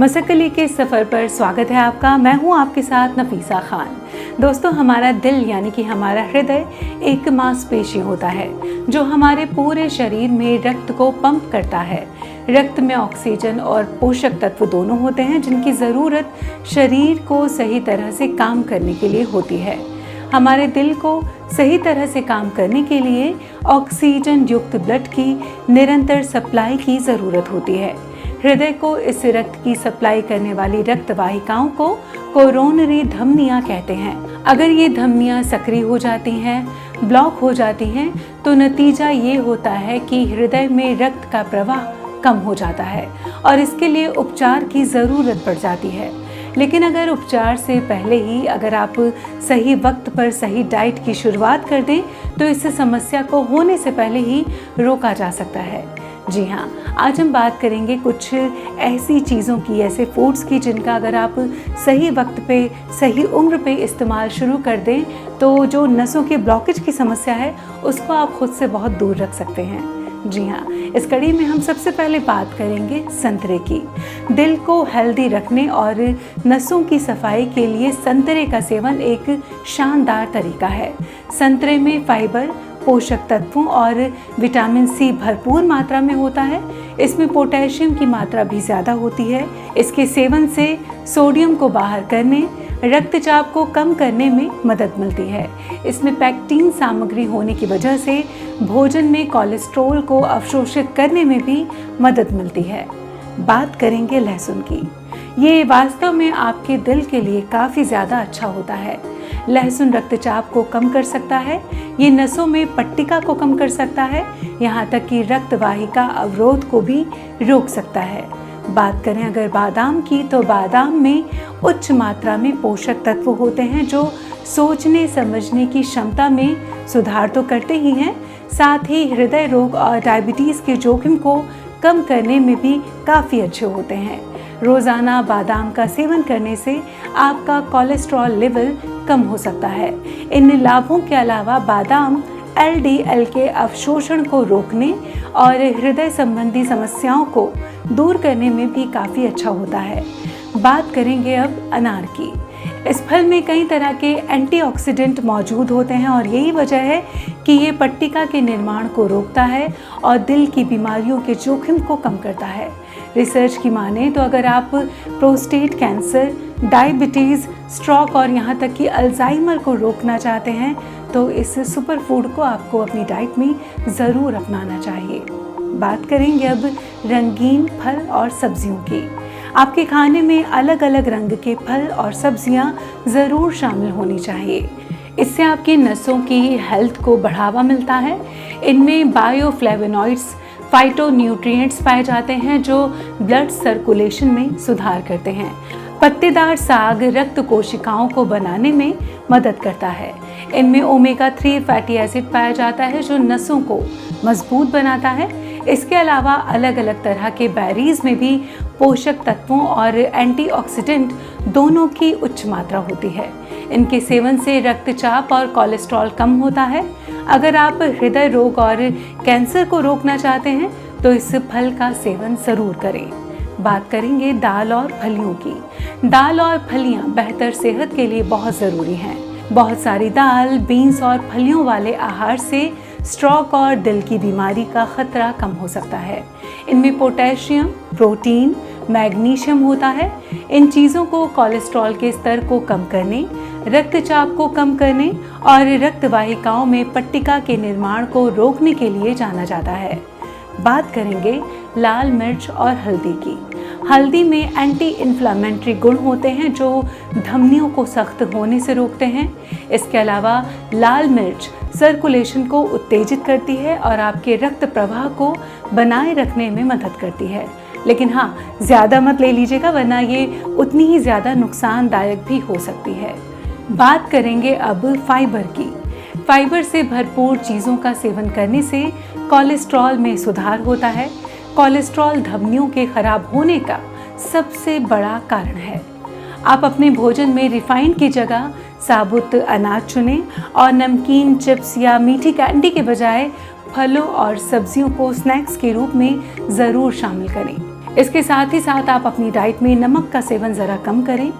मशक्क़त के सफ़र पर स्वागत है आपका। मैं हूं आपके साथ नफीसा खान। दोस्तों, हमारा दिल यानी कि हमारा हृदय एक मांसपेशी होता है जो हमारे पूरे शरीर में रक्त को पंप करता है। रक्त में ऑक्सीजन और पोषक तत्व दोनों होते हैं जिनकी ज़रूरत शरीर को सही तरह से काम करने के लिए होती है। हमारे दिल को सही तरह से काम करने के लिए ऑक्सीजन युक्त ब्लड की निरंतर सप्लाई की ज़रूरत होती है। हृदय को इस रक्त की सप्लाई करने वाली रक्त वाहिकाओं को कोरोनरी धमनियां कहते हैं। अगर ये धमनियां सक्रिय हो जाती हैं, ब्लॉक हो जाती हैं, तो नतीजा ये होता है कि हृदय में रक्त का प्रवाह कम हो जाता है और इसके लिए उपचार की ज़रूरत पड़ जाती है। लेकिन अगर उपचार से पहले ही अगर आप सही वक्त पर सही डाइट की शुरुआत कर दें तो इस समस्या को होने से पहले ही रोका जा सकता है। जी हाँ, आज हम बात करेंगे कुछ ऐसी चीज़ों की, ऐसे फूड्स की जिनका अगर आप सही वक्त पे सही उम्र पे इस्तेमाल शुरू कर दें तो जो नसों के ब्लॉकेज की समस्या है उसको आप खुद से बहुत दूर रख सकते हैं। जी हाँ, इस कड़ी में हम सबसे पहले बात करेंगे संतरे की। दिल को हेल्दी रखने और नसों की सफाई के लिए संतरे का सेवन एक शानदार तरीका है। संतरे में फाइबर, पोषक तत्वों और विटामिन सी भरपूर मात्रा में होता है। इसमें पोटेशियम की मात्रा भी ज़्यादा होती है। इसके सेवन से सोडियम को बाहर करने, रक्तचाप को कम करने में मदद मिलती है। इसमें पैक्टिन सामग्री होने की वजह से भोजन में कोलेस्ट्रॉल को अवशोषित करने में भी मदद मिलती है। बात करेंगे लहसुन की। ये वास्तव में आपके दिल के लिए काफ़ी ज़्यादा अच्छा होता है। लहसुन रक्तचाप को कम कर सकता है, ये नसों में पट्टिका को कम कर सकता है, यहाँ तक कि रक्त वाहिका अवरोध को भी रोक सकता है। बात करें अगर बादाम की, तो बादाम में उच्च मात्रा में पोषक तत्व होते हैं जो सोचने समझने की क्षमता में सुधार तो करते ही हैं, साथ ही हृदय रोग और डायबिटीज़ के जोखिम को कम करने में भी काफ़ी अच्छे होते हैं। रोज़ाना बादाम का सेवन करने से आपका कोलेस्ट्रॉल लेवल कम हो सकता है। इन लाभों के अलावा बादाम एलडीएल के अवशोषण को रोकने और हृदय संबंधी समस्याओं को दूर करने में भी काफ़ी अच्छा होता है। बात करेंगे अब अनार की। इस फल में कई तरह के एंटीऑक्सीडेंट मौजूद होते हैं और यही वजह है कि ये पट्टिका के निर्माण को रोकता है और दिल की बीमारियों के जोखिम को कम करता है। रिसर्च की माने तो अगर आप प्रोस्टेट कैंसर, डायबिटीज़, स्ट्रोक और यहाँ तक कि अल्जाइमर को रोकना चाहते हैं तो इस सुपर फूड को आपको अपनी डाइट में ज़रूर अपनाना चाहिए। बात करेंगे अब रंगीन फल और सब्जियों की। आपके खाने में अलग अलग रंग के फल और सब्जियां ज़रूर शामिल होनी चाहिए। इससे आपकी नसों की हेल्थ को बढ़ावा मिलता है। इनमें बायोफ्लेवोनॉइड्स, फाइटोन्यूट्रिएंट्स पाए जाते हैं जो ब्लड सर्कुलेशन में सुधार करते हैं। पत्तेदार साग रक्त कोशिकाओं को बनाने में मदद करता है। इनमें ओमेगा 3 फैटी एसिड पाया जाता है जो नसों को मजबूत बनाता है। इसके अलावा अलग अलग तरह के बेरीज में भी पोषक तत्वों और एंटीऑक्सीडेंट दोनों की उच्च मात्रा होती है। इनके सेवन से रक्तचाप और कोलेस्ट्रॉल कम होता है। अगर आप हृदय रोग और कैंसर को रोकना चाहते हैं तो इस फल का सेवन ज़रूर करें। बात करेंगे दाल और फलियों की। दाल और फलियां बेहतर सेहत के लिए बहुत ज़रूरी हैं। बहुत सारी दाल, बीन्स और फलियों वाले आहार से स्ट्रोक और दिल की बीमारी का खतरा कम हो सकता है। इनमें पोटेशियम, प्रोटीन, मैग्नीशियम होता है। इन चीज़ों को कोलेस्ट्रॉल के स्तर को कम करने, रक्तचाप को कम करने और रक्त वाहिकाओं में पट्टिका के निर्माण को रोकने के लिए जाना जाता है। बात करेंगे लाल मिर्च और हल्दी की। हल्दी में एंटी इन्फ्लामेटरी गुण होते हैं जो धमनियों को सख्त होने से रोकते हैं। इसके अलावा लाल मिर्च सर्कुलेशन को उत्तेजित करती है और आपके रक्त प्रवाह को बनाए रखने में मदद करती है। लेकिन हाँ, ज़्यादा मत ले लीजिएगा वरना ये उतनी ही ज़्यादा नुकसानदायक भी हो सकती है। बात करेंगे अब फाइबर की। फाइबर से भरपूर चीज़ों का सेवन करने से कोलेस्ट्रॉल में सुधार होता है। कोलेस्ट्रॉल धमनियों के खराब होने का सबसे बड़ा कारण है। आप अपने भोजन में रिफाइंड की जगह साबुत अनाज चुनें और नमकीन, चिप्स या मीठी कैंडी के बजाय फलों और सब्जियों को स्नैक्स के रूप में ज़रूर शामिल करें। इसके साथ ही साथ आप अपनी डाइट में नमक का सेवन ज़रा कम करें।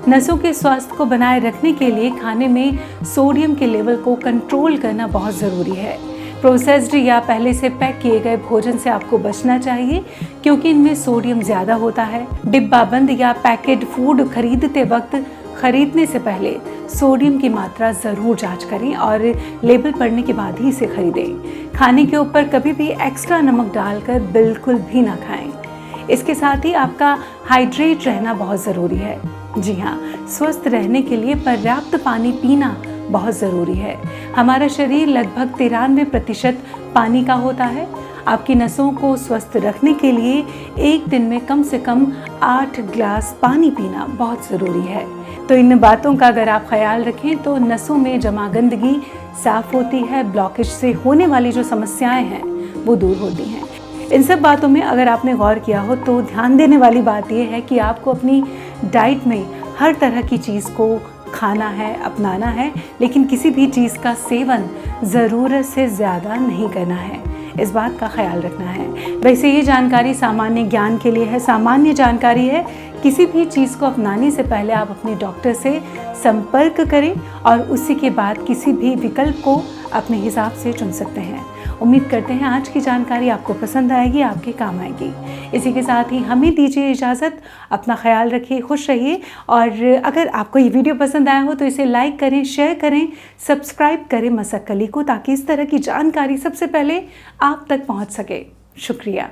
नसों के स्वास्थ्य को बनाए रखने के लिए खाने में सोडियम के लेवल को कंट्रोल करना बहुत ज़रूरी है। प्रोसेस्ड या पहले से पैक किए गए भोजन से आपको बचना चाहिए क्योंकि इनमें सोडियम ज़्यादा होता है। डिब्बाबंद या पैकेट फूड खरीदते वक्त खरीदने से पहले सोडियम की मात्रा ज़रूर जांच करें और लेबल पढ़ने के बाद ही इसे खरीदें। खाने के ऊपर कभी भी एक्स्ट्रा नमक डालकर बिल्कुल भी ना खाएं। इसके साथ ही आपका हाइड्रेट रहना बहुत ज़रूरी है। जी हाँ, स्वस्थ रहने के लिए पर्याप्त पानी पीना बहुत ज़रूरी है। हमारा शरीर लगभग 93% पानी का होता है। आपकी नसों को स्वस्थ रखने के लिए एक दिन में कम से कम 8 ग्लास पानी पीना बहुत ज़रूरी है। तो इन बातों का अगर आप ख्याल रखें तो नसों में जमा गंदगी साफ होती है, ब्लॉकेज से होने वाली जो समस्याएं हैं वो दूर होती हैं। इन सब बातों में अगर आपने गौर किया हो तो ध्यान देने वाली बात यह है कि आपको अपनी डाइट में हर तरह की चीज़ को खाना है, अपनाना है, लेकिन किसी भी चीज़ का सेवन ज़रूरत से ज़्यादा नहीं करना है। इस बात का ख्याल रखना है। वैसे ये जानकारी सामान्य ज्ञान के लिए है, सामान्य जानकारी है। किसी भी चीज़ को अपनाने से पहले आप अपने डॉक्टर से संपर्क करें और उसी के बाद किसी भी विकल्प को अपने हिसाब से चुन सकते हैं। उम्मीद करते हैं आज की जानकारी आपको पसंद आएगी, आपके काम आएगी। इसी के साथ ही हमें दीजिए इजाज़त। अपना ख्याल रखिए, खुश रहिए और अगर आपको ये वीडियो पसंद आया हो तो इसे लाइक करें, शेयर करें, सब्सक्राइब करें मसक्कली को, ताकि इस तरह की जानकारी सबसे पहले आप तक पहुंच सके। शुक्रिया।